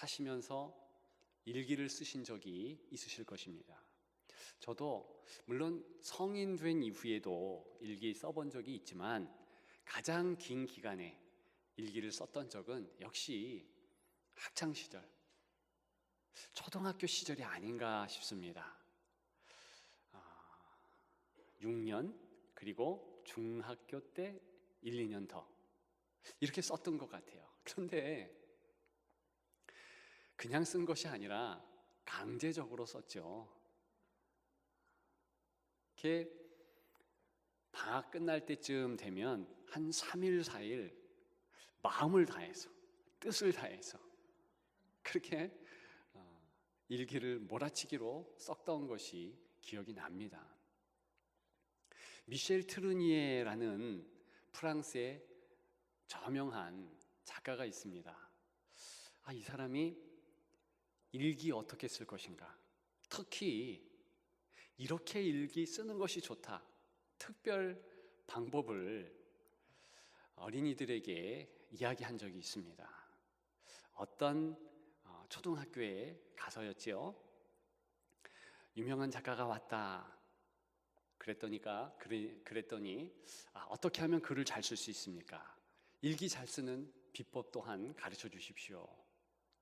사시면서 일기를 쓰신 적이 있으실 것입니다. 저도 물론 성인 된 이후에도 일기 써본 적이 있지만 가장 긴 기간에 일기를 썼던 적은 역시 학창 시절, 초등학교 시절이 아닌가 싶습니다. 6년 그리고 중학교 때 1, 2년 더 이렇게 썼던 것 같아요. 그런데 그냥 쓴 것이 아니라 강제적으로 썼죠. 이렇게 방학 끝날 때쯤 되면 한 3일, 4일 마음을 다해서, 뜻을 다해서 그렇게 일기를 몰아치기로 썼던 것이 기억이 납니다. 미셸 트르니에라는 프랑스의 저명한 작가가 있습니다. 이 사람이 일기 어떻게 쓸 것인가, 특히 이렇게 일기 쓰는 것이 좋다, 특별 방법을 어린이들에게 이야기한 적이 있습니다. 어떤 초등학교에 가서였지요. 유명한 작가가 왔다. 그랬더니 어떻게 하면 글을 잘 쓸 수 있습니까? 일기 잘 쓰는 비법 또한 가르쳐 주십시오.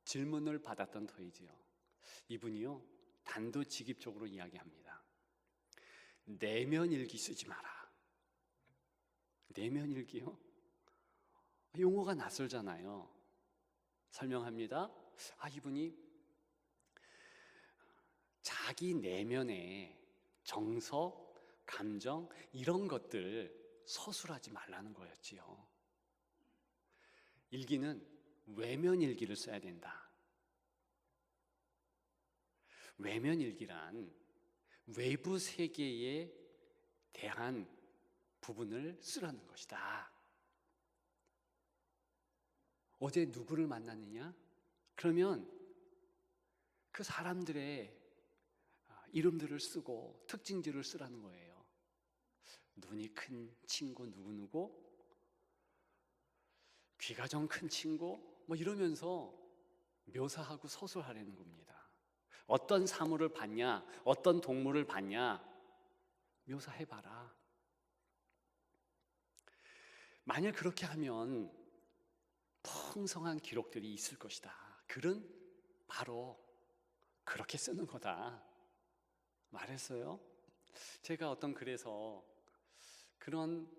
질문을 받았던 터이지요. 이분이요, 단도직입적으로 이야기합니다. 내면 일기 쓰지 마라. 내면 일기요? 용어가 낯설잖아요. 설명합니다. 이분이 자기 내면의 정서, 감정 이런 것들 서술하지 말라는 거였지요. 일기는 외면 일기를 써야 된다. 외면 일기란 외부 세계에 대한 부분을 쓰라는 것이다. 어제 누구를 만났느냐? 그러면 그 사람들의 이름들을 쓰고 특징들을 쓰라는 거예요. 눈이 큰 친구 누구누구, 귀가 좀 큰 친구, 이러면서 묘사하고 서술하려는 겁니다. 어떤 사물을 봤냐, 어떤 동물을 봤냐, 묘사해봐라. 만약 그렇게 하면 풍성한 기록들이 있을 것이다. 글은 바로 그렇게 쓰는 거다 말했어요. 제가 어떤 글에서 그런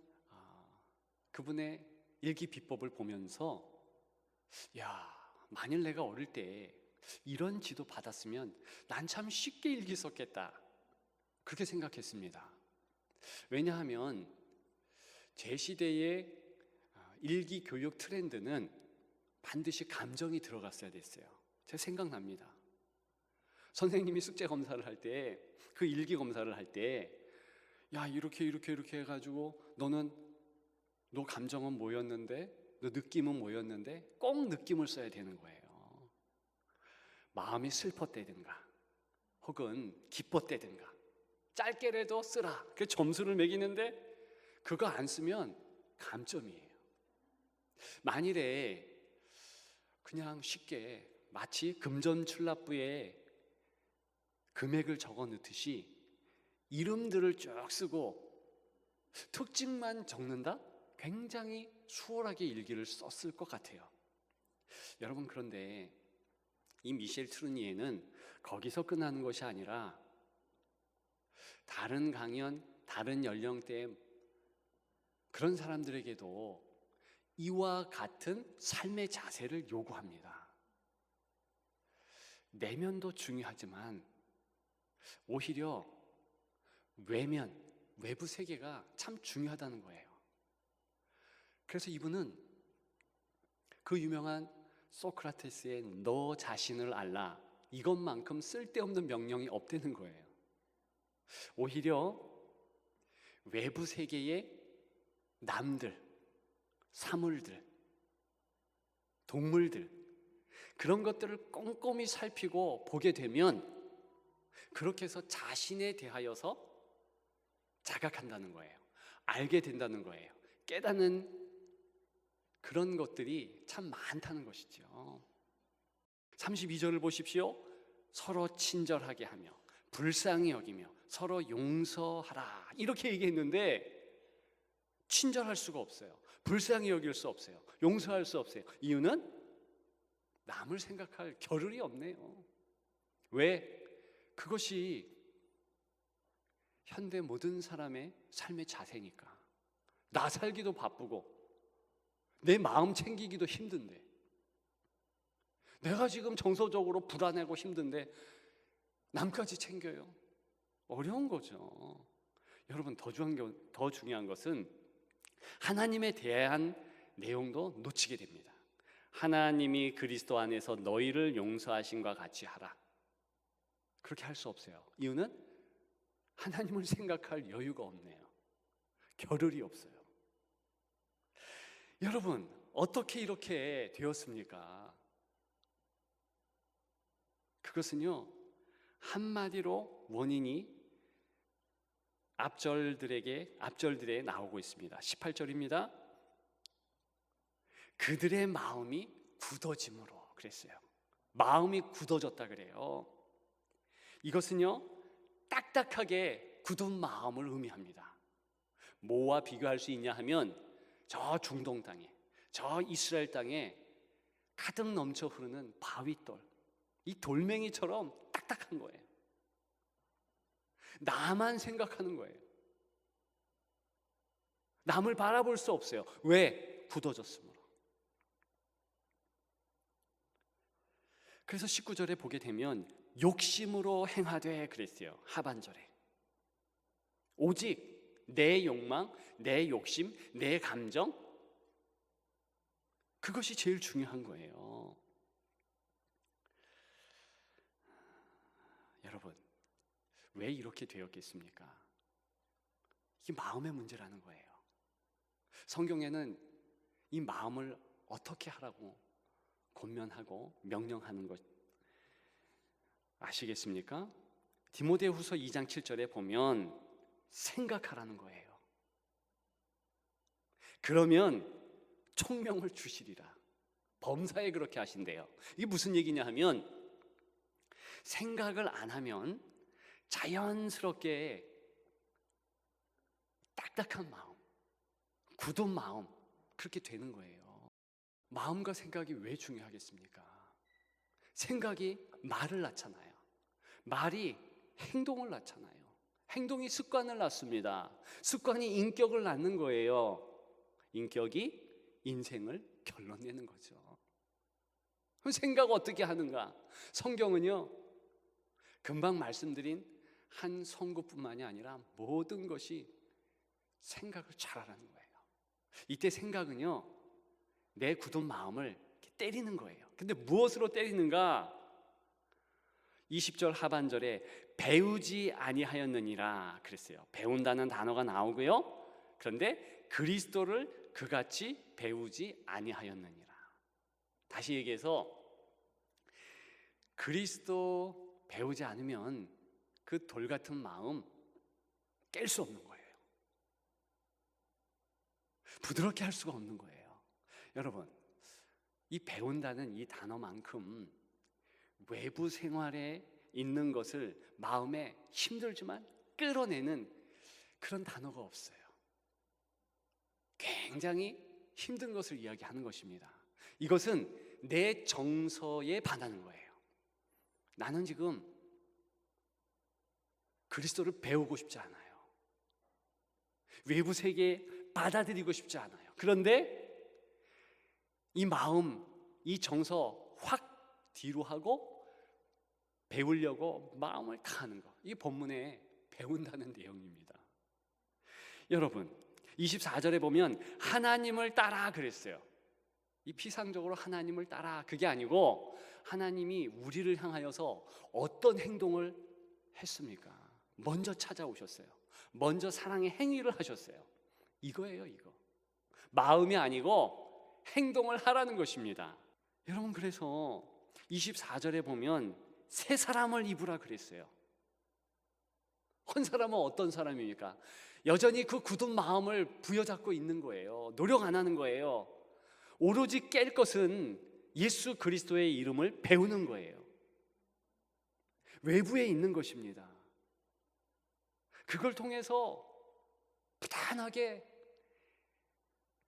그분의 일기 비법을 보면서 만일 내가 어릴 때 이런 지도 받았으면 난 참 쉽게 일기 썼겠다, 그렇게 생각했습니다. 왜냐하면 제 시대의 일기 교육 트렌드는 반드시 감정이 들어갔어야 됐어요. 제가 생각납니다. 선생님이 숙제 검사를 할 때, 그 일기 검사를 할 때, 이렇게 해가지고 너 감정은 뭐였는데, 너 느낌은 뭐였는데, 꼭 느낌을 써야 되는 거예요. 마음이 슬펐다든가 혹은 기뻤다든가 짧게라도 쓰라, 그 점수를 매기는데 그거 안 쓰면 감점이에요. 만일에 그냥 쉽게 마치 금전출납부에 금액을 적어 넣듯이 이름들을 쭉 쓰고 특징만 적는다? 굉장히 수월하게 일기를 썼을 것 같아요. 여러분, 그런데 이 미셸 트루니에는 거기서 끝나는 것이 아니라 다른 강연, 다른 연령대의 그런 사람들에게도 이와 같은 삶의 자세를 요구합니다. 내면도 중요하지만 오히려 외면, 외부 세계가 참 중요하다는 거예요. 그래서 이분은 그 유명한 소크라테스의 너 자신을 알라, 이것만큼 쓸데없는 명령이 없다는 거예요. 오히려 외부 세계의 남들, 사물들, 동물들, 그런 것들을 꼼꼼히 살피고 보게 되면 그렇게 해서 자신에 대하여서 자각한다는 거예요. 알게 된다는 거예요. 깨닫는 그런 것들이 참 많다는 것이죠. 32절을 보십시오. 서로 친절하게 하며 불쌍히 여기며 서로 용서하라, 이렇게 얘기했는데 친절할 수가 없어요. 불쌍히 여길 수 없어요. 용서할 수 없어요. 이유는 남을 생각할 겨를이 없네요. 왜? 그것이 현대 모든 사람의 삶의 자세니까. 나 살기도 바쁘고 내 마음 챙기기도 힘든데, 내가 지금 정서적으로 불안하고 힘든데 남까지 챙겨요? 어려운 거죠. 여러분, 더 중요한 것은 하나님에 대한 내용도 놓치게 됩니다. 하나님이 그리스도 안에서 너희를 용서하신과 같이 하라. 그렇게 할 수 없어요. 이유는 하나님을 생각할 여유가 없네요. 겨를이 없어요. 여러분, 어떻게 이렇게 되었습니까? 그것은요, 한마디로 원인이 앞절들에 나오고 있습니다. 18절입니다. 그들의 마음이 굳어짐으로 그랬어요. 마음이 굳어졌다 그래요. 이것은요, 딱딱하게 굳은 마음을 의미합니다. 뭐와 비교할 수 있냐 하면 저 중동 땅에, 저 이스라엘 땅에 가득 넘쳐 흐르는 바위돌, 이 돌멩이처럼 딱딱한 거예요. 나만 생각하는 거예요. 남을 바라볼 수 없어요. 왜? 굳어졌으므로. 그래서 19절에 보게 되면 욕심으로 행하되 그랬어요. 하반절에 오직 내 욕망, 내 욕심, 내 감정, 그것이 제일 중요한 거예요. 여러분, 왜 이렇게 되었겠습니까? 이게 마음의 문제라는 거예요. 성경에는 이 마음을 어떻게 하라고 권면하고 명령하는 것 아시겠습니까? 디모데후서 2장 7절에 보면 생각하라는 거예요. 그러면 총명을 주시리라. 범사에 그렇게 하신대요. 이게 무슨 얘기냐 하면, 생각을 안 하면 자연스럽게 딱딱한 마음, 굳은 마음, 그렇게 되는 거예요. 마음과 생각이 왜 중요하겠습니까? 생각이 말을 낳잖아요. 말이 행동을 낳잖아요. 행동이 습관을 낳습니다. 습관이 인격을 낳는 거예요. 인격이 인생을 결론내는 거죠. 그럼 생각 어떻게 하는가? 성경은요, 금방 말씀드린 한 성구뿐만이 아니라 모든 것이 생각을 잘하라는 거예요. 이때 생각은요, 내 굳은 마음을 때리는 거예요. 근데 무엇으로 때리는가? 20절 하반절에 배우지 아니하였느니라 그랬어요. 배운다는 단어가 나오고요. 그런데 그리스도를 그같이 배우지 아니하였느니라. 다시 얘기해서 그리스도 배우지 않으면 그 돌 같은 마음 깰 수 없는 거예요. 부드럽게 할 수가 없는 거예요. 여러분, 이 배운다는 이 단어만큼 외부 생활에 있는 것을 마음에 힘들지만 끌어내는 그런 단어가 없어요. 굉장히 힘든 것을 이야기하는 것입니다. 이것은 내 정서에 반하는 거예요. 나는 지금 그리스도를 배우고 싶지 않아요. 외부 세계에 받아들이고 싶지 않아요. 그런데 이 마음, 이 정서 확 뒤로 하고 배우려고 마음을 다하는 것, 이 본문에 배운다는 내용입니다. 여러분, 24절에 보면 하나님을 따라 그랬어요. 이 피상적으로 하나님을 따라, 그게 아니고 하나님이 우리를 향하여서 어떤 행동을 했습니까? 먼저 찾아오셨어요. 먼저 사랑의 행위를 하셨어요. 이거예요, 이거. 마음이 아니고 행동을 하라는 것입니다. 여러분, 그래서 24절에 보면 새 사람을 입으라 그랬어요. 한 사람은 어떤 사람입니까? 여전히 그 굳은 마음을 부여잡고 있는 거예요. 노력 안 하는 거예요. 오로지 깰 것은 예수 그리스도의 이름을 배우는 거예요. 외부에 있는 것입니다. 그걸 통해서 부단하게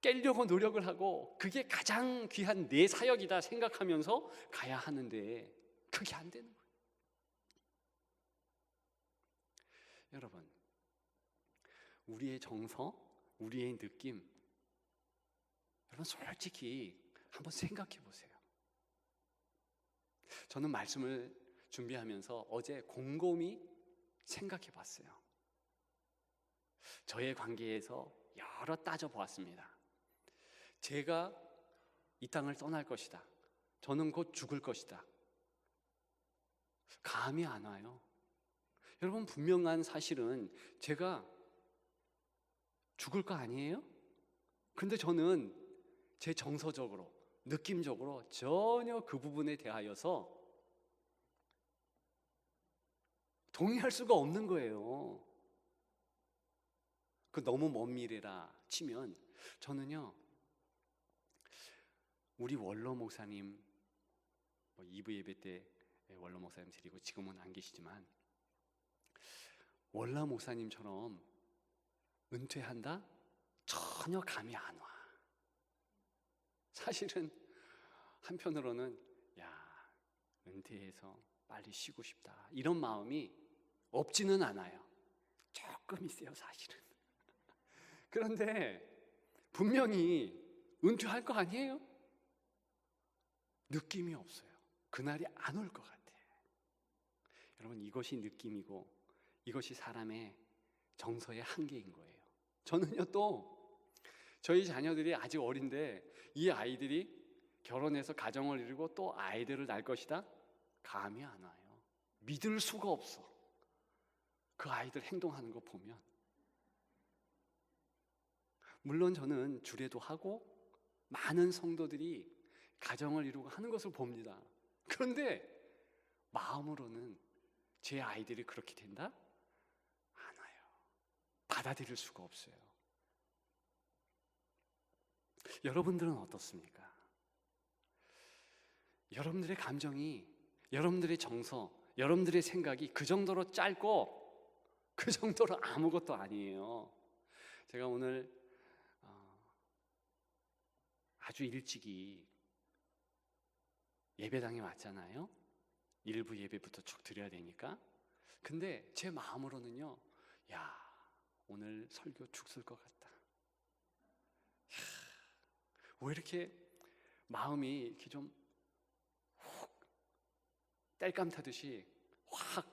깨려고 노력을 하고 그게 가장 귀한 내 사역이다 생각하면서 가야 하는데 그게 안 되는 거예요. 여러분, 우리의 정서, 우리의 느낌, 여러분 솔직히 한번 생각해 보세요. 저는 말씀을 준비하면서 어제 곰곰이 생각해 봤어요. 저의 관계에서 여러 따져 보았습니다. 제가 이 땅을 떠날 것이다. 저는 곧 죽을 것이다. 감이 안 와요. 여러분, 분명한 사실은 제가 죽을 거 아니에요? 근데 저는 제 정서적으로, 느낌적으로 전혀 그 부분에 대하여서 동의할 수가 없는 거예요. 그 너무 먼 미래라 치면 저는요, 우리 원로 목사님, 2부 예배 때 원로 목사님 드리고 지금은 안 계시지만 원로 목사님처럼 은퇴한다? 전혀 감이 안 와. 사실은 한편으로는 야, 은퇴해서 빨리 쉬고 싶다 이런 마음이 없지는 않아요. 조금 있어요, 사실은. 그런데 분명히 은퇴할 거 아니에요? 느낌이 없어요. 그날이 안 올 것 같아. 여러분, 이것이 느낌이고 이것이 사람의 정서의 한계인 거예요. 저는요, 또 저희 자녀들이 아직 어린데 이 아이들이 결혼해서 가정을 이루고 또 아이들을 낳을 것이다? 감이 안 와요. 믿을 수가 없어. 그 아이들 행동하는 거 보면. 물론 저는 주례도 하고 많은 성도들이 가정을 이루고 하는 것을 봅니다. 그런데 마음으로는 제 아이들이 그렇게 된다? 안 와요. 받아들일 수가 없어요. 여러분들은 어떻습니까? 여러분들의 감정이, 여러분들의 정서, 여러분들의 생각이 그 정도로 짧고 그 정도로 아무것도 아니에요. 제가 오늘 아주 일찍이 예배당에 왔잖아요. 일부 예배부터 쭉 드려야 되니까. 근데 제 마음으로는요, 야, 오늘 설교 죽을 것 같다. 야, 왜 이렇게 마음이 이렇게 좀 훅 땔감 타듯이 확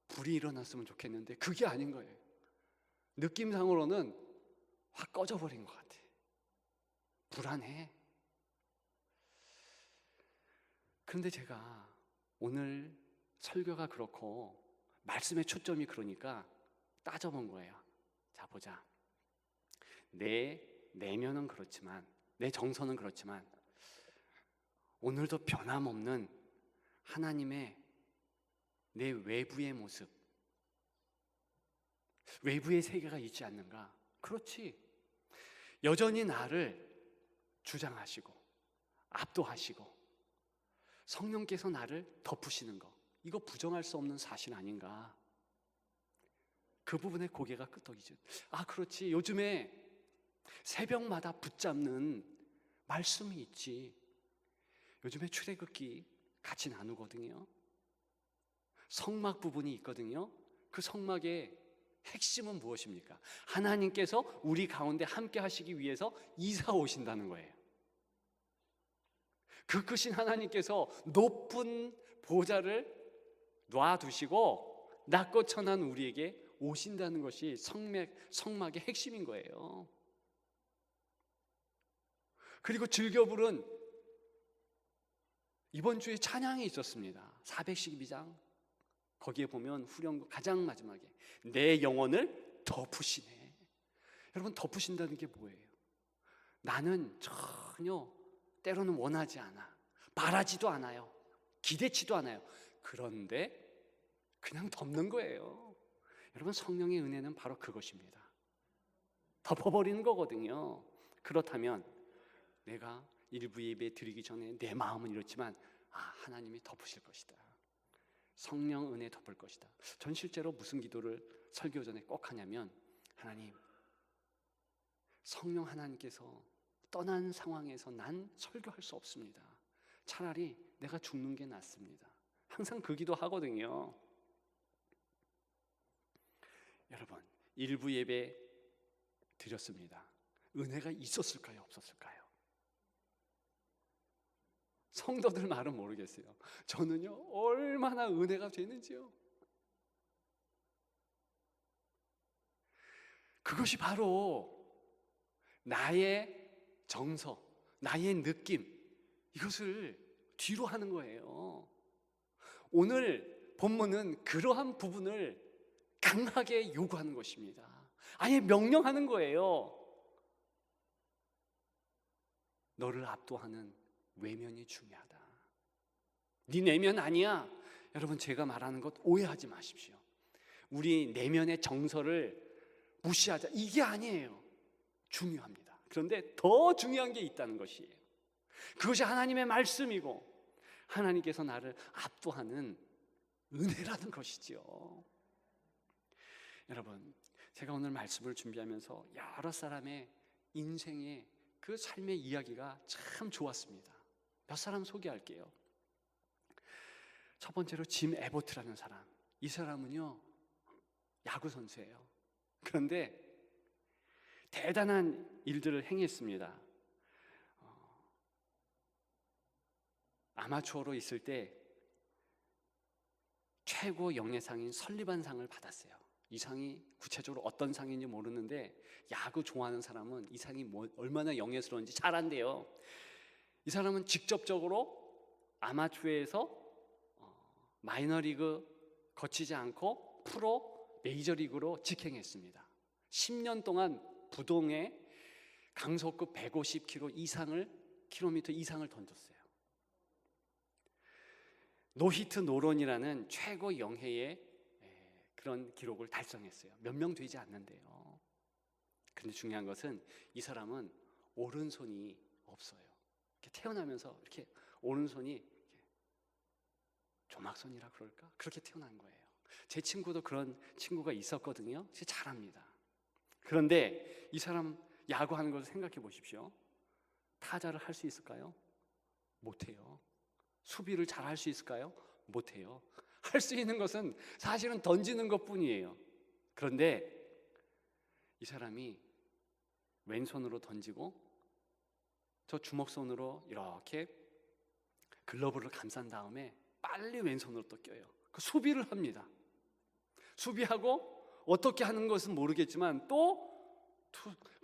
불이 일어났으면 좋겠는데 그게 아닌 거예요. 느낌상으로는 확 꺼져버린 것 같아. 불안해. 그런데 제가 오늘 설교가 그렇고 말씀의 초점이 그러니까 따져본 거예요. 자, 보자. 내 내면은 그렇지만, 내 정서는 그렇지만 오늘도 변함없는 하나님의 내 외부의 모습, 외부의 세계가 있지 않는가? 그렇지. 여전히 나를 주장하시고 압도하시고 성령께서 나를 덮으시는 거, 이거 부정할 수 없는 사실 아닌가? 그 부분에 고개가 끄덕이죠. 아, 그렇지. 요즘에 새벽마다 붙잡는 말씀이 있지. 요즘에 출애굽기 같이 나누거든요. 성막 부분이 있거든요. 그 성막의 핵심은 무엇입니까? 하나님께서 우리 가운데 함께 하시기 위해서 이사 오신다는 거예요. 그 크신 하나님께서 높은 보좌를 놔두시고 낮고 천한 우리에게 오신다는 것이 성막의 핵심인 거예요. 그리고 즐겨 부른 이번 주에 찬양이 있었습니다. 412장. 거기에 보면 후렴구 가장 마지막에 내 영혼을 덮으시네. 여러분, 덮으신다는 게 뭐예요? 나는 전혀 때로는 원하지 않아, 바라지도 않아요, 기대치도 않아요. 그런데 그냥 덮는 거예요. 여러분, 성령의 은혜는 바로 그것입니다. 덮어버리는 거거든요. 그렇다면 내가 일부 예배 드리기 전에 내 마음은 이렇지만 하나님이 덮으실 것이다. 성령 은혜 덮을 것이다. 전 실제로 무슨 기도를 설교 전에 꼭 하냐면, 하나님, 성령 하나님께서 떠난 상황에서 난 설교할 수 없습니다. 차라리 내가 죽는 게 낫습니다. 항상 그 기도 하거든요. 여러분, 일부 예배 드렸습니다. 은혜가 있었을까요? 없었을까요? 성도들 말은 모르겠어요. 저는요, 얼마나 은혜가 되는지요. 그것이 바로 나의 정서, 나의 느낌, 이것을 뒤로 하는 거예요. 오늘 본문은 그러한 부분을 강하게 요구하는 것입니다. 아예 명령하는 거예요. 너를 압도하는 외면이 중요하다. 네 내면 아니야. 여러분, 제가 말하는 것 오해하지 마십시오. 우리 내면의 정서를 무시하자, 이게 아니에요. 중요합니다. 그런데 더 중요한 게 있다는 것이에요. 그것이 하나님의 말씀이고 하나님께서 나를 압도하는 은혜라는 것이죠. 여러분, 제가 오늘 말씀을 준비하면서 여러 사람의 인생의 그 삶의 이야기가 참 좋았습니다. 몇 사람 소개할게요. 첫 번째로 짐 에버트라는 사람. 이 사람은요, 야구 선수예요. 그런데 대단한 일들을 행했습니다. 아마추어로 있을 때 최고 영예상인 설리반상을 받았어요. 이 상이 구체적으로 어떤 상인지 모르는데 야구 좋아하는 사람은 이 상이 얼마나 영예스러운지 잘 안돼요. 이 사람은 직접적으로 아마추어에서 마이너리그 거치지 않고 프로 메이저리그로 직행했습니다. 10년 동안 부동의 강속구 150km 이상을 던졌어요. 노히트 노런이라는 최고 영예의 그런 기록을 달성했어요. 몇 명 되지 않는데요. 그런데 중요한 것은 이 사람은 오른손이 없어요. 이렇게 태어나면서 이렇게 오른손이 이렇게 조막손이라 그럴까? 그렇게 태어난 거예요. 제 친구도 그런 친구가 있었거든요. 진짜 잘합니다. 그런데 이 사람 야구하는 것을 생각해 보십시오. 타자를 할 수 있을까요? 못해요. 수비를 잘 할 수 있을까요? 못해요. 할 수 있는 것은 사실은 던지는 것뿐이에요. 그런데 이 사람이 왼손으로 던지고 저 주먹손으로 이렇게 글러브를 감싼 다음에 빨리 왼손으로 또 껴요. 그 수비를 합니다. 수비하고 어떻게 하는 것은 모르겠지만 또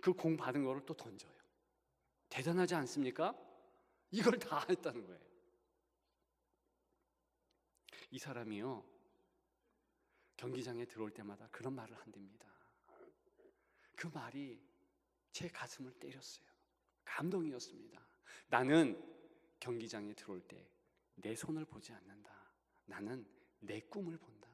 그 공 받은 거를 또 던져요. 대단하지 않습니까? 이걸 다 했다는 거예요. 이 사람이요, 경기장에 들어올 때마다 그런 말을 한답니다. 그 말이 제 가슴을 때렸어요. 감동이었습니다. 나는 경기장에 들어올 때 내 손을 보지 않는다. 나는 내 꿈을 본다.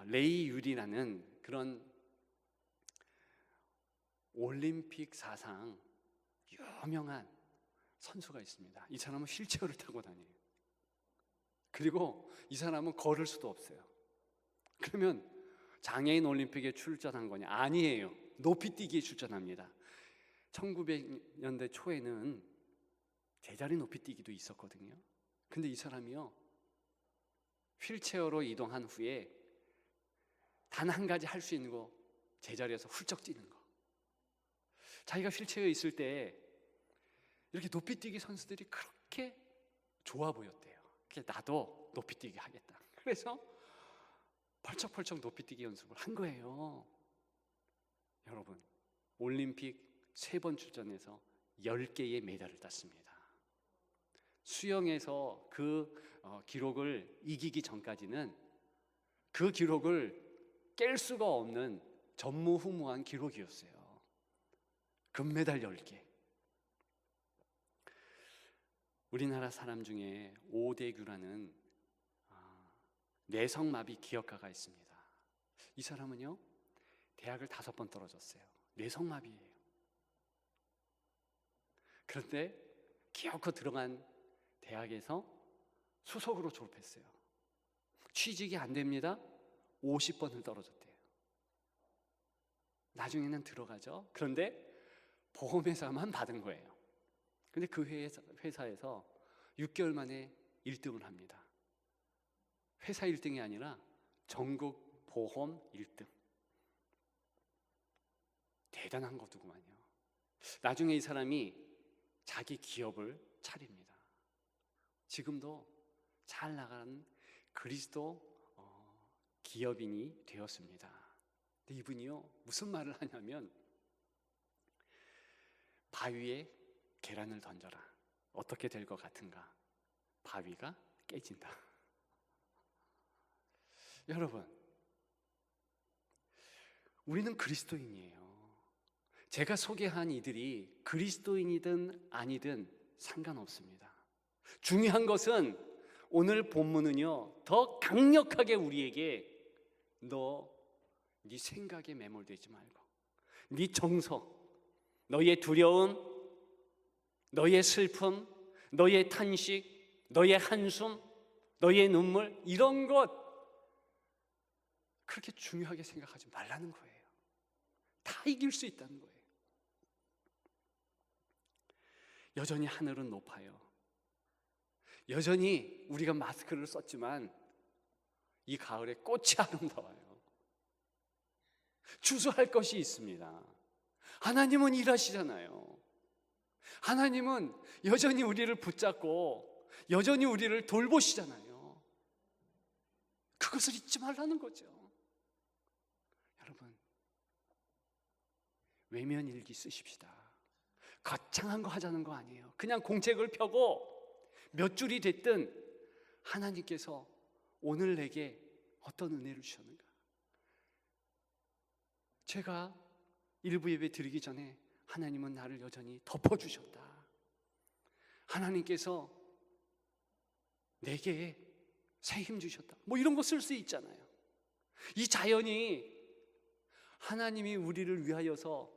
레이 유리라는 그런 올림픽 사상 유명한 선수가 있습니다. 이 사람은 휠체어를 타고 다녀요. 그리고 이 사람은 걸을 수도 없어요. 그러면 장애인 올림픽에 출전한 거냐? 아니에요. 높이뛰기에 출전합니다. 1900년대 초에는 제자리 높이뛰기도 있었거든요. 근데 이 사람이요, 휠체어로 이동한 후에 단 한 가지 할 수 있는 거, 제자리에서 훌쩍 뛰는 거. 자기가 휠체어에 있을 때 이렇게 높이뛰기 선수들이 그렇게 좋아 보였대요. 그래서 나도 높이뛰기 하겠다. 그래서 펄쩍펄쩍 높이뛰기 연습을 한 거예요. 여러분, 올림픽 3번 출전해서 10개의 메달을 땄습니다. 수영에서 그 기록을 이기기 전까지는 그 기록을 깰 수가 없는 전무후무한 기록이었어요. 금메달 10개. 우리나라 사람 중에 오대규라는 뇌성마비 기억가가 있습니다. 이 사람은요, 대학을 5번 떨어졌어요. 뇌성마비예요. 그런데 기어코 들어간 대학에서 수석으로 졸업했어요. 취직이 안 됩니다. 50번을 떨어졌대요. 나중에는 들어가죠. 그런데 보험회사만 받은 거예요. 근데 그 회사에서 6개월 만에 1등을 합니다. 회사 1등이 아니라 전국 보험 1등. 대단한 거더구만요. 나중에 이 사람이 자기 기업을 차립니다. 지금도 잘 나가는 그리스도 기업인이 되었습니다. 근데 이분이요, 무슨 말을 하냐면, 바위에 계란을 던져라. 어떻게 될 것 같은가? 바위가 깨진다. 여러분, 우리는 그리스도인이에요. 제가 소개한 이들이 그리스도인이든 아니든 상관없습니다. 중요한 것은 오늘 본문은요, 더 강력하게 우리에게 네 생각에 매몰되지 말고, 네 정서, 너의 두려움, 너의 슬픔, 너의 탄식, 너의 한숨, 너의 눈물, 이런 것 그렇게 중요하게 생각하지 말라는 거예요. 다 이길 수 있다는 거예요. 여전히 하늘은 높아요. 여전히 우리가 마스크를 썼지만 이 가을에 꽃이 아름다워요. 주저할 것이 있습니다. 하나님은 일하시잖아요. 하나님은 여전히 우리를 붙잡고 여전히 우리를 돌보시잖아요. 그것을 잊지 말라는 거죠. 여러분, 외면일기 쓰십시다. 거창한 거 하자는 거 아니에요. 그냥 공책을 펴고 몇 줄이 됐든 하나님께서 오늘 내게 어떤 은혜를 주셨는가. 제가 일부 예배 드리기 전에 하나님은 나를 여전히 덮어주셨다. 하나님께서 내게 새 힘 주셨다. 뭐 이런 거 쓸 수 있잖아요. 이 자연이 하나님이 우리를 위하여서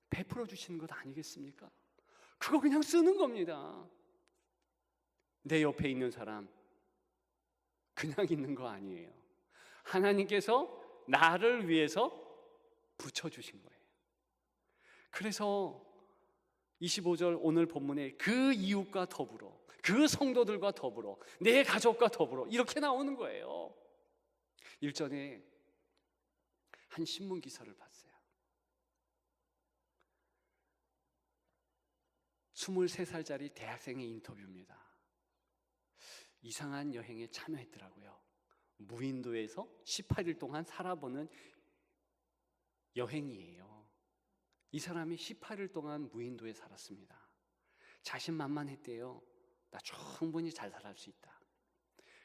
베풀어 주시는 것 아니겠습니까? 그거 그냥 쓰는 겁니다. 내 옆에 있는 사람 그냥 있는 거 아니에요. 하나님께서 나를 위해서 붙여주신 거예요. 그래서 25절 오늘 본문에 그 이웃과 더불어, 그 성도들과 더불어, 내 가족과 더불어 이렇게 나오는 거예요. 일전에 한 신문 기사를 봤어요. 23살짜리 대학생의 인터뷰입니다. 이상한 여행에 참여했더라고요. 무인도에서 18일 동안 살아보는 여행이에요. 이 사람이 18일 동안 무인도에 살았습니다. 자신만만했대요. 나 충분히 잘 살 수 있다.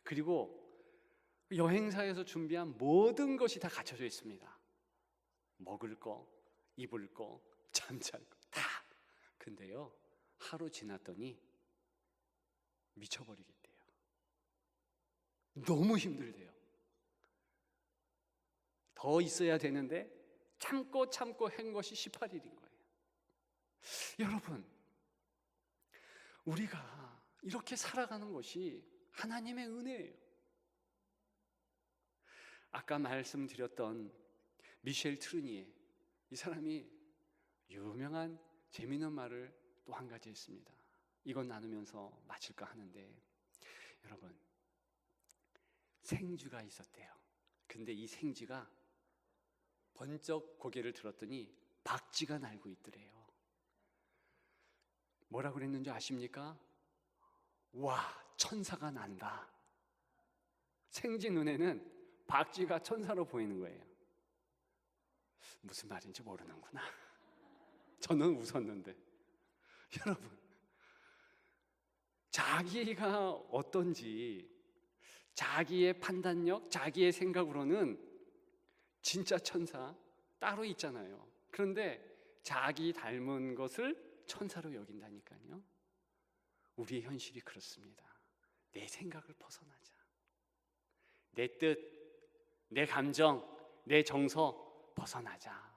그리고 여행사에서 준비한 모든 것이 다 갖춰져 있습니다. 먹을 거, 입을 거, 잠잘 거 다. 근데요, 하루 지났더니 미쳐버리겠대요. 너무 힘들대요. 더 있어야 되는데 참고 한 것이 18일인 거예요. 여러분, 우리가 이렇게 살아가는 것이 하나님의 은혜예요. 아까 말씀드렸던 미셸 트르니에, 이 사람이 유명한 재미있는 말을 또 한 가지 했습니다. 이건 나누면서 마칠까 하는데, 여러분, 생쥐가 있었대요. 근데 이 생쥐가 번쩍 고개를 들었더니 박쥐가 날고 있더래요. 뭐라고 그랬는지 아십니까? 와, 천사가 난다. 생쥐 눈에는 박쥐가 천사로 보이는 거예요. 무슨 말인지 모르는구나. 저는 웃었는데. 여러분, 자기가 어떤지 자기의 판단력, 자기의 생각으로는 진짜 천사 따로 있잖아요. 그런데 자기 닮은 것을 천사로 여긴다니까요. 우리의 현실이 그렇습니다. 내 생각을 벗어나자. 내 뜻, 내 감정, 내 정서 벗어나자.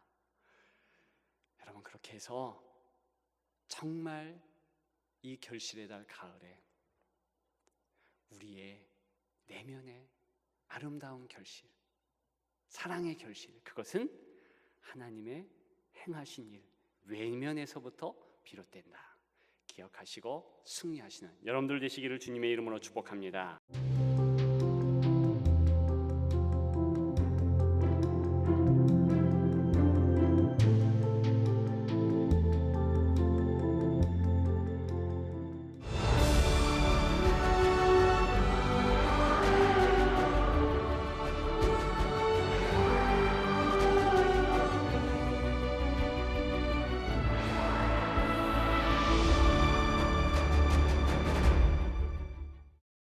여러분, 그렇게 해서 정말 이 결실의 달 가을에 우리의 내면의 아름다운 결실, 사랑의 결실, 그것은 하나님의 행하신 일, 외면에서부터 비롯된다. 기억하시고 승리하시는 여러분들 되시기를 주님의 이름으로 축복합니다.